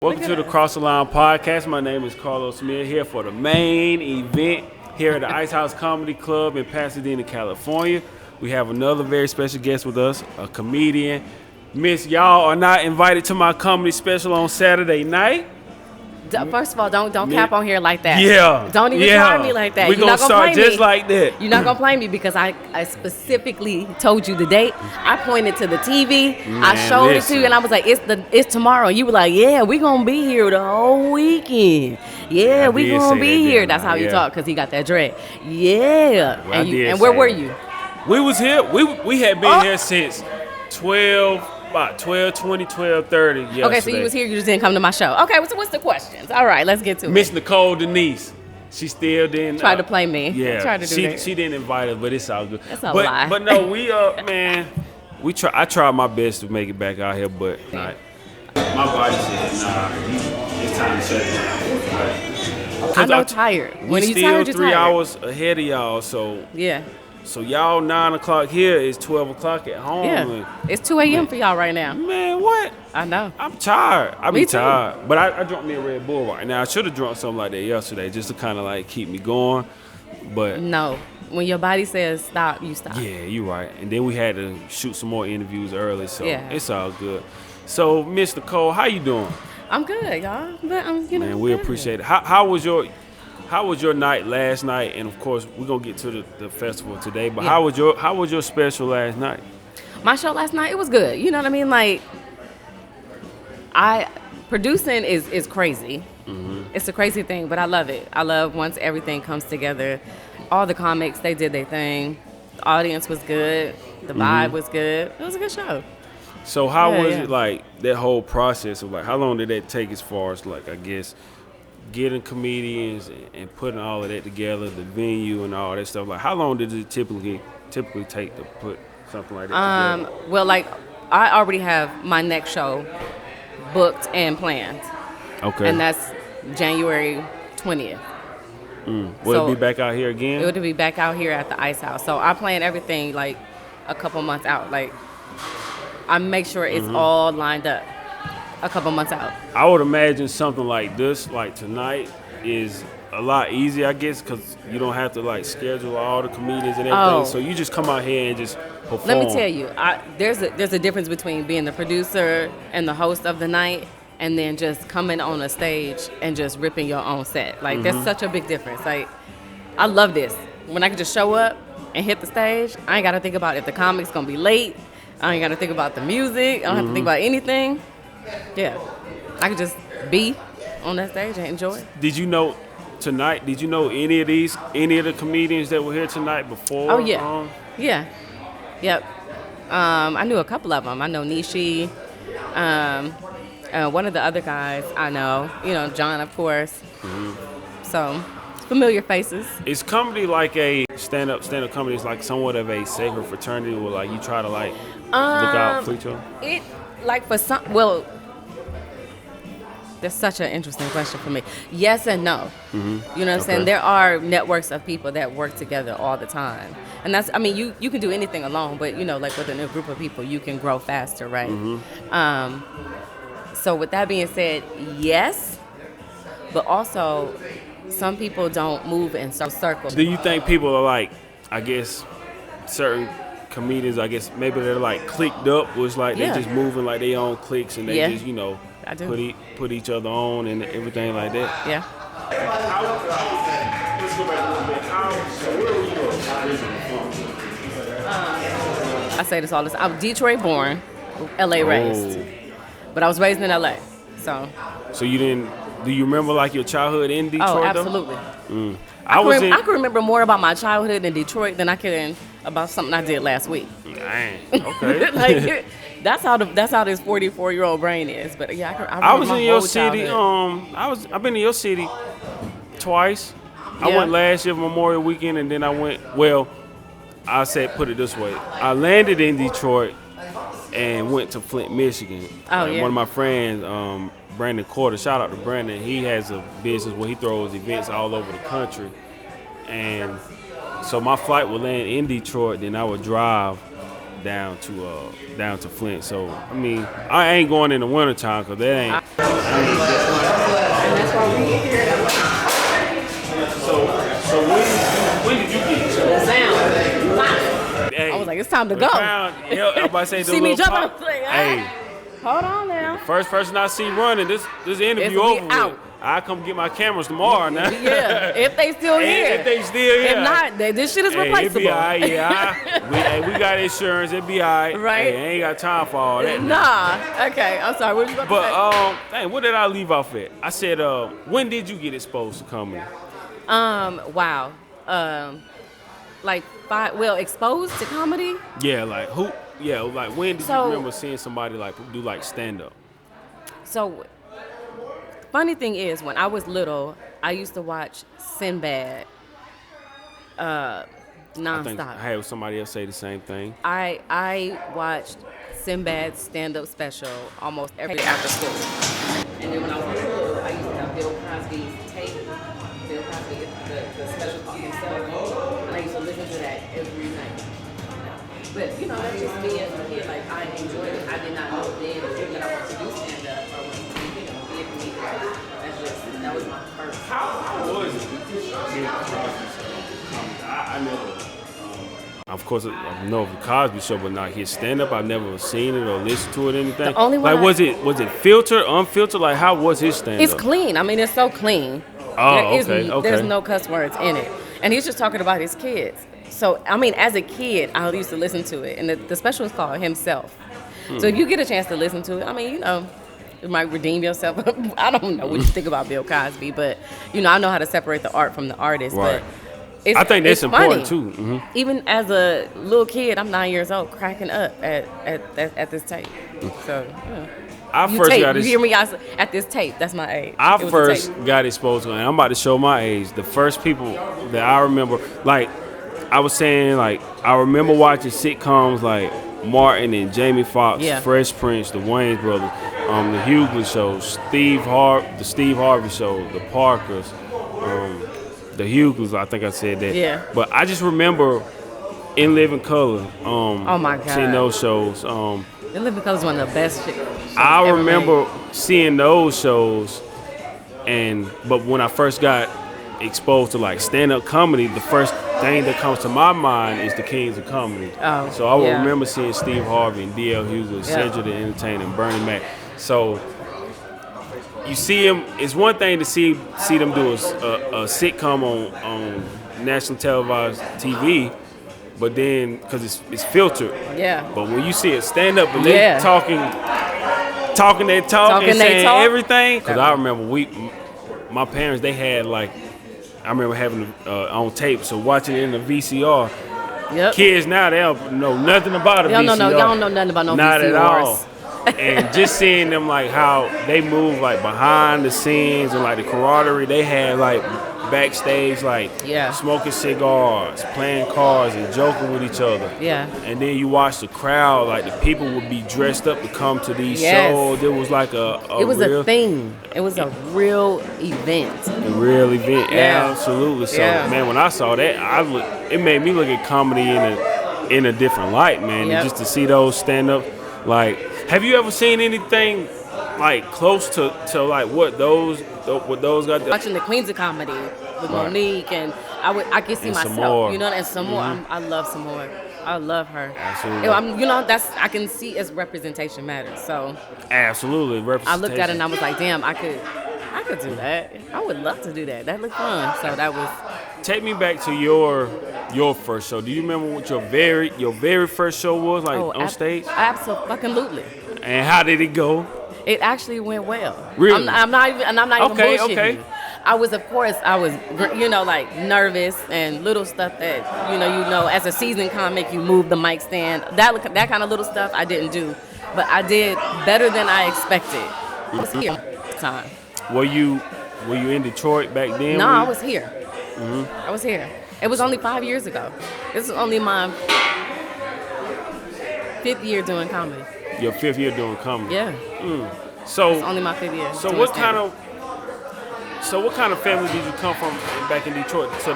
Welcome to the Cross the Line podcast. My name is Carlos Smith here for the main event here at the Ice House Comedy Club in Pasadena, California. We have another very special guest with us, a comedian. Miss, y'all are not invited to my comedy special on Saturday night. First of all, don't cap on here like that. Yeah. Don't even try me like that. We're going to start just like that. You're not going to play me because I specifically told you the date. I pointed to the TV. I showed it to you and I was like, it's tomorrow. You were like, yeah, we're going to be here the whole weekend. Yeah, we're going to be here. That's how you talk because he got that dread. Yeah. Well, and where were you? We was here. We had been here since about 12:20, 12:30 yesterday. Okay, so you was here, you just didn't come to my show. Okay, so what's the questions? All right, let's get to Miss Nikole Denise. She still didn't try to play me. Yeah, tried to do that. She didn't invite us, but it's all good. That's a lie. But no, we man, I tried my best to make it back out here, but my body said nah. It's time to shut it down. I know tired. When you We tired, still 3 hours ahead of y'all, so yeah. So y'all 9 o'clock here is 12 o'clock at home. Yeah, it's 2 a.m. for y'all right now. Man, what? I know. I'm tired. I be Me too. tired. But I drunk me a Red Bull right now. I should have drunk something like that yesterday just to kind of like keep me going. But no, when your body says stop, you stop. yeah, you're right. And then we had to shoot some more interviews early, so Yeah. it's all good. So, Miss Nikole, how you doing? I'm good, y'all. But I'm, Man, we appreciate it. How was your night last night? And of course, we're gonna get to the festival today. But Yeah. how was your special last night? My show last night, it was good. You know what I mean? Like, producing is crazy. Mm-hmm. It's a crazy thing, but I love it. I love once everything comes together. All the comics, they did their thing. The audience was good. The vibe was good. It was a good show. So how was it like that whole process of like how long did that take as far as like I guess getting comedians and putting all of that together, the venue and all that stuff? Like how long did it typically take to put something like that together? Well, like I already have my next show booked and planned. Okay. And that's January 20th. Will it be back out here again? It would be back out here at the Ice House. So I plan everything like a couple months out. Like I make sure it's all lined up a couple months out. I would imagine something like this, like tonight, is a lot easier, I guess, because you don't have to like schedule all the comedians and everything. Oh. So you just come out here and just perform. Let me tell you, there's a difference between being the producer and the host of the night and then just coming on a stage and just ripping your own set. Like there's such a big difference. Like I love this. When I can just show up and hit the stage, I ain't got to think about if the comic's going to be late. I ain't got to think about the music. I don't have to think about anything. Yeah. I can just be on that stage and enjoy it. Did you know any of the comedians that were here tonight before? Oh, yeah. Yeah. Yep. I knew a couple of them. I know Nishi. One of the other guys I know, John, of course. So, familiar faces. Is comedy like a stand-up comedy is like somewhat of a sacred fraternity where like you try to like look out for each other? It, like for some, that's such an interesting question for me. Yes and no. You know what I'm saying? There are networks of people that work together all the time. And that's, I mean, you can do anything alone, but like within a group of people, you can grow faster, right? So with that being said, yes, but also some people don't move in circles. Do you think people are like, I guess, certain comedians, I guess maybe they're like clicked up, was like they just moving like their own cliques and they just, I do. put each other on and everything like that? Yeah. Let's go back a little bit. Where were you I say this all the time. I'm Detroit born, LA raised. But I was raised in LA. So do you remember like your childhood in Detroit? Oh, though? absolutely. I can remember more about my childhood in Detroit than I can about something I did last week. Dang. Okay. That's how this 44-year-old brain is. But yeah, I was in your city. Childhood. I've been in your city twice. I went last year Memorial Weekend, and then I went. Well, put it this way: I landed in Detroit and went to Flint, Michigan. Oh yeah. One of my friends, Brandon Corder. Shout out to Brandon. He has a business where he throws events all over the country, and so my flight would land in Detroit. Then I would drive down to Flint. So I mean, I ain't going in the wintertime because that ain't. And that's why we here. So when did you get it? The sound. Hey, I was like, it's time to go. I'm about to say, See me jumping. pop. Like, Hey, hold on now. first person I see running, this interview It's over we with. out. I come get my cameras tomorrow now. Yeah, if they still here. If they still here. If not, this shit is Hey, replaceable. it be all right, yeah. We got insurance. It be all right. Right. Hey, I ain't got time for all that. Now. Nah. Okay, I'm sorry. What you about to say? Dang, what did I leave off at? I said, when did you get exposed to comedy? Wow. Like exposed to comedy? Yeah, like who? Yeah, like when did you remember seeing somebody like do like stand up? So, funny thing is, when I was little, I used to watch Sinbad nonstop. I think I had somebody else say the same thing. I watched Sinbad's stand-up special almost every day after school. And then when I was little, I used to have Bill Cosby's tape. Bill Cosby, the special called himself. And I used to listen to that every night. But, you know, that's just me as a kid. Like, I enjoyed it. I did not know then that I wanted to do stand-up or wanted to be a comedian. That was my first. How was it? I never. Of course, I know the Cosby Show, but not his stand-up. I've never seen it or listened to it or anything. The only one was it filtered, unfiltered? Like, how was his stand-up? It's clean. I mean, it's so clean. Oh, okay. There's no cuss words in it. And he's just talking about his kids. So, I mean, as a kid, I used to listen to it. And the special is called Himself. So if you get a chance to listen to it, I mean, you know, you might redeem yourself. I don't know what you think about Bill Cosby, but, you know, I know how to separate the art from the artist. Right. But I think that's important, funny. too. Mm-hmm. Even as a little kid, I'm 9 years old, cracking up at this tape. So, yeah. You hear me at this tape. That's my age. I first got exposed to it, and I'm about to show my age. The first people that I remember, like I was saying, like I remember watching sitcoms like Martin and Jamie Foxx, Fresh Prince, the Wayans Brothers, the Hughley Show, the Steve Harvey Show, the Parkers, the Hugleys. I think I said that. Yeah. But I just remember In Living Color. Oh my God. Seeing those shows. In Living Color is one of the best shit. I remember seeing those shows, but when I first got exposed to like stand-up comedy, the first thing that comes to my mind is the Kings of Comedy. Oh, so I will remember seeing Steve Harvey and D.L. Hughley, Cedric the Entertainer, and Bernie Mac. So you see him. It's one thing to see them do a sitcom on national televised TV. But then, because it's filtered. Yeah. But when you see it stand up and they talking their talk and saying everything. Because I remember my parents, they had like, I remember having it on tape, so watching it in the VCR. Yep. Kids now, they don't know nothing about a VCR. Y'all don't know nothing about no VCRs. Not at all. And just seeing them like how they move like behind the scenes and like the camaraderie they had like backstage, like smoking cigars, playing cards, and joking with each other. Yeah. And then you watch the crowd, like the people would be dressed up to come to these shows. It was like it was a thing. It was a real event. A real event, absolutely. So man, when I saw that, it made me look at comedy in a different light, man. And just to see those stand up, like, have you ever seen anything like close to like what those guys? Watching the Queens of Comedy with Monique, and I can see myself, more. you know, and some more. I love some more. I love her. Absolutely. You know, I can see as representation matters. So absolutely, representation. I looked at it and I was like, damn, I could do that. I would love to do that. That looked fun. So that was. Take me back to your first show. Do you remember what your very first show was, like on stage? Absolutely. And how did it go? It actually went well. Really? I'm not even bullshitting you. I was, you know, like nervous and little stuff that, you know, as a seasoned comic, you move the mic stand. That kind of little stuff I didn't do, but I did better than I expected. I was here time. Were you in Detroit back then? No, I was here. I was here. It was only 5 years ago. This is only my 5th year doing comedy. Your 5th year doing comedy. Yeah. So it's only my 5th year. So what kind of family did you come from back in Detroit? So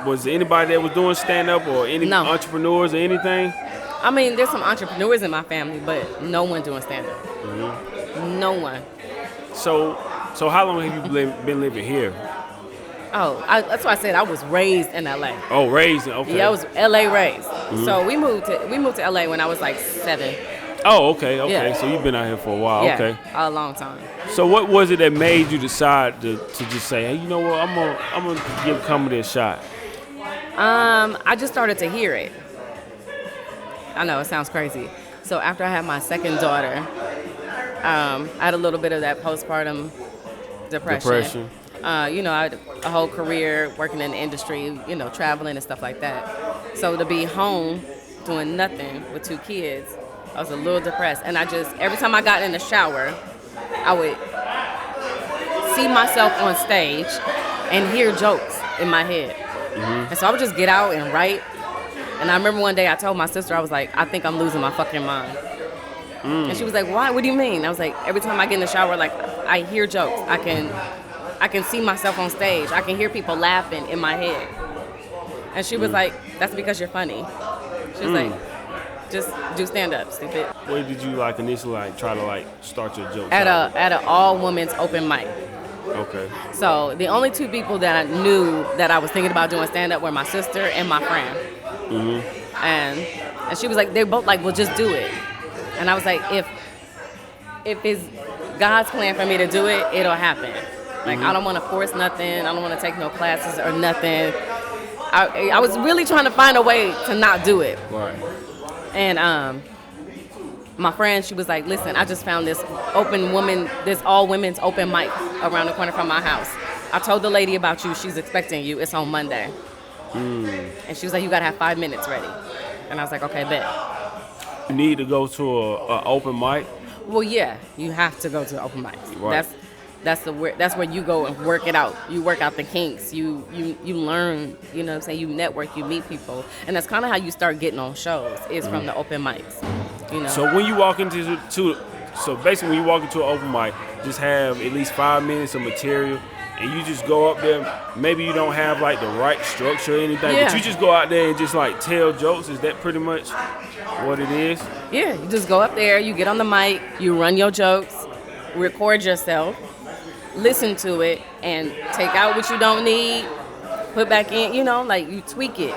was there anybody that was doing stand up or any entrepreneurs or anything? I mean, there's some entrepreneurs in my family, but no one doing stand up. No one. So how long have you been living here? Oh, that's why I said I was raised in LA. Oh, raised. Okay. Yeah, I was LA raised. So we moved to LA when I was like 7. Oh, okay. Yeah. So you've been out here for a while. Yeah, Okay. a long time. So what was it that made you decide to just say, hey, you know what, I'm gonna give comedy a shot? I just started to hear it. I know it sounds crazy. So after I had my second daughter, I had a little bit of that postpartum depression. I had a whole career working in the industry, traveling and stuff like that. So to be home doing nothing with 2 kids, I was a little depressed. And every time I got in the shower, I would see myself on stage and hear jokes in my head. And so I would just get out and write. And I remember one day I told my sister, I was like, I think I'm losing my fucking mind. And she was like, why? What do you mean? I was like, every time I get in the shower, like, I hear jokes. I can see myself on stage. I can hear people laughing in my head. And she was like, that's because you're funny. She was like, just do stand-up, stupid. Where did you initially try to start your jokes? At a all women's open mic. Okay. So the only 2 people that I knew that I was thinking about doing stand-up were my sister and my friend. And she was like, they're both like, well, just do it. And I was like, if it's God's plan for me to do it, it'll happen. Like, I don't want to force nothing. I don't want to take no classes or nothing. I was really trying to find a way to not do it. Right. And my friend, she was like, listen, I just found this all women's open mic around the corner from my house. I told the lady about you. She's expecting you. It's on Monday. And she was like, you got to have 5 minutes ready. And I was like, okay, bet. You need to go to a open mic? Well, yeah, you have to go to open mics. Right. That's where you go and work it out. You work out the kinks. You learn, you know what I'm saying? You network, you meet people. And that's kind of how you start getting on shows, is from the open mics. So when you walk into basically when you walk into an open mic, just have at least 5 minutes of material, and you just go up there. Maybe you don't have the right structure or anything, but you just go out there and just tell jokes. Is that pretty much what it is? Yeah, you just go up there, you get on the mic, you run your jokes, record yourself, listen to it, and take out what you don't need, put back in, you tweak it.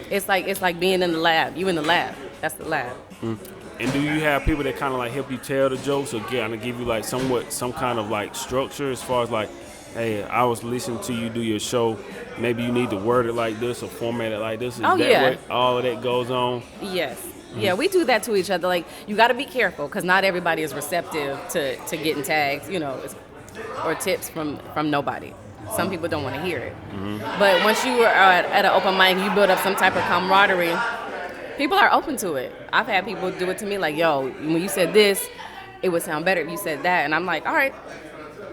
It's like being in the lab. You in the lab. That's the lab. And do you have people that kind of help you tell the jokes, or kind of give you some kind of structure as far as hey, I was listening to you do your show. Maybe you need to word it like this or format it like this. Is that what all of that goes on? Yes. Yeah, we do that to each other. You got to be careful because not everybody is receptive to getting tags, or tips from nobody. Some people don't want to hear it. But once you are at an open mic, you build up some type of camaraderie. People are open to it. I've had people do it to me yo, when you said this, it would sound better if you said that. And I'm like, all right,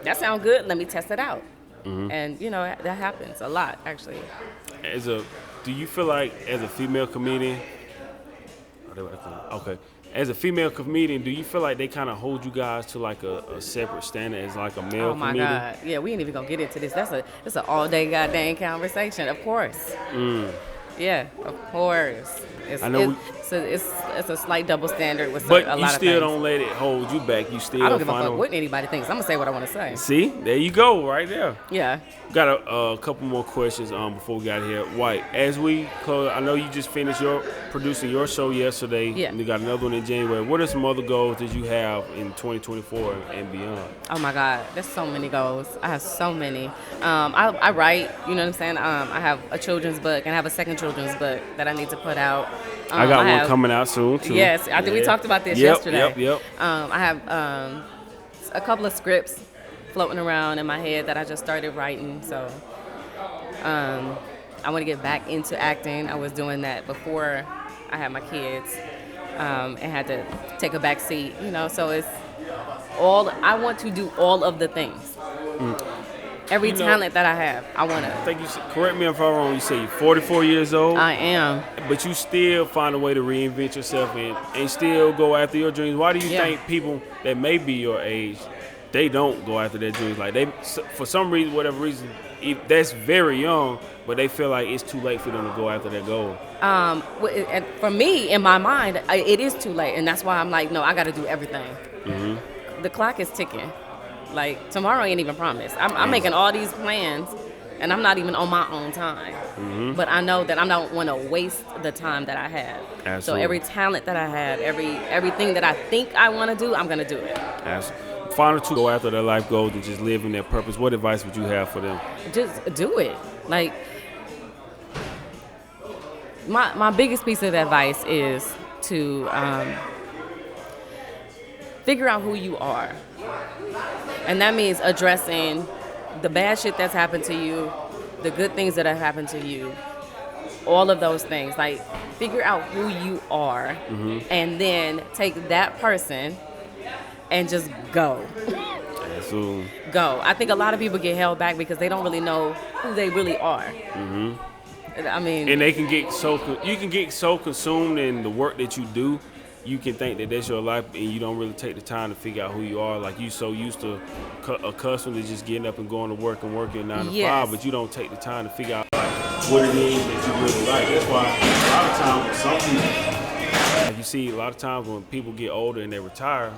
that sounds good. Let me test it out. And, that happens a lot, actually. Do you feel like as a female comedian, as a female comedian, do you feel like they kind of hold you guys to a separate standard as a male comedian? Oh my God. Yeah, we ain't even gonna get into this. That's an all day goddamn conversation, of course. Yeah, of course. It's a slight double standard with a lot of things. But you still don't let it hold you back. You still I don't give a fuck what anybody thinks. I'm gonna say what I want to say. See, there you go, right there. Yeah. Got a couple more questions before we got here. White, as we close, I know you just finished producing your show yesterday. Yeah. And you got another one in January. What are some other goals that you have in 2024 and beyond? Oh my God, there's so many goals. I have so many. I write, you know what I'm saying? I have a children's book and I have a second children's book that I need to put out. I got one coming out soon too. Yes, I think we talked about this yesterday. Yep. I have a couple of scripts floating around in my head that I just started writing. So I want to get back into acting. I was doing that before I had my kids and had to take a back seat. So it's I want to do all of the things. Every talent that I have, I want to. I think correct me if I'm wrong, you say you're 44 years old? I am. But you still find a way to reinvent yourself and still go after your dreams. Why do you think people that may be your age, they don't go after their dreams? For some reason, whatever reason, that's very young, but they feel like it's too late for them to go after their goal. For me, in my mind, it is too late. And that's why I'm like, no, I got to do everything. The clock is ticking. Like, tomorrow ain't even promised. I'm making all these plans, and I'm not even on my own time. But I know that I don't want to waste the time that I have. Absolutely. So every talent that I have, everything that I think I want to do, I'm going to do it. Absolutely. Final two, go after their life goals and just live in their purpose. What advice would you have for them? Just do it. Like, my biggest piece of advice is to figure out who you are. And that means addressing the bad shit that's happened to you, the good things that have happened to you, all of those things. Like, figure out who you are, and then take that person and just go. Absolutely. Go. I think a lot of people get held back because they don't really know who they really are. I mean, and they can get you can get so consumed in the work that you do, you can think that that's your life, and you don't really take the time to figure out who you are. Like, you so used to accustomed to just getting up and going to work and working 9 to 5, but you don't take the time to figure out what it is that you really like. That's why a lot of times some people, like you see, a lot of times when people get older and they retire,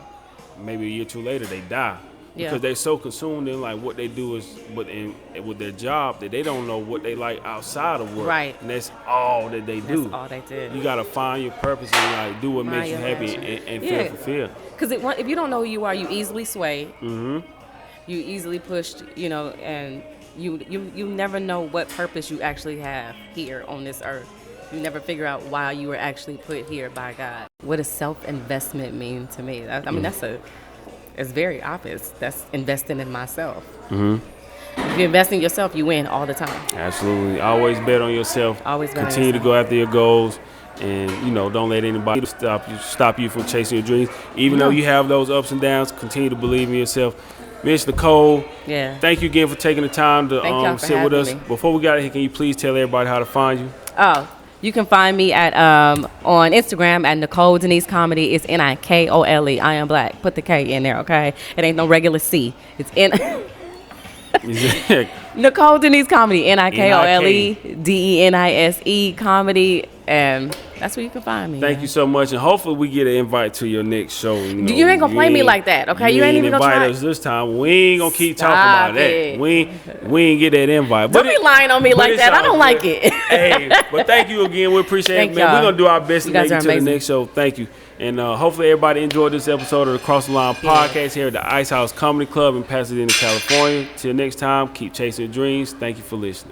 maybe a year or two later they die. Because they're so consumed in like what they do with their job that they don't know what they like outside of work. Right. And that's all that they do. That's all they do. You gotta find your purpose and like do what makes you happy and feel fulfilled. Because if you don't know who you are, you easily sway. You easily pushed, and you never know what purpose you actually have here on this earth. You never figure out why you were actually put here by God. What does self-investment mean to me? I mean, it's very obvious. That's investing in myself. If you invest in yourself, you win all the time. Absolutely. Always bet on yourself. Always bet Continue on yourself. to go after your goals, and don't let anybody stop you from chasing your dreams. Even though you have those ups and downs, continue to believe in yourself. Miss Nikole, thank you again for taking the time to sit with us. Me. Before we got here, can you please tell everybody how to find you? You can find me at on Instagram at Nikole Denise Comedy. It's Nikole. I am black. Put the K in there, okay? It ain't no regular C. It's Nikole Denise Comedy. Nikole Denise Comedy. And that's where you can find me. Thank you so much, and hopefully we get an invite to your next show. You ain't gonna play me like that, okay? You ain't even gonna invite try us this time. We ain't gonna keep talking about that. We ain't get that invite. Don't be lying on me like that. I don't like it. Hey, but thank you again. We appreciate it, man. We're gonna do our best to make it to the next show. Thank you, and hopefully everybody enjoyed this episode of the Cross the Line podcast here at the Ice House Comedy Club in Pasadena, California. Till next time, keep chasing your dreams. Thank you for listening.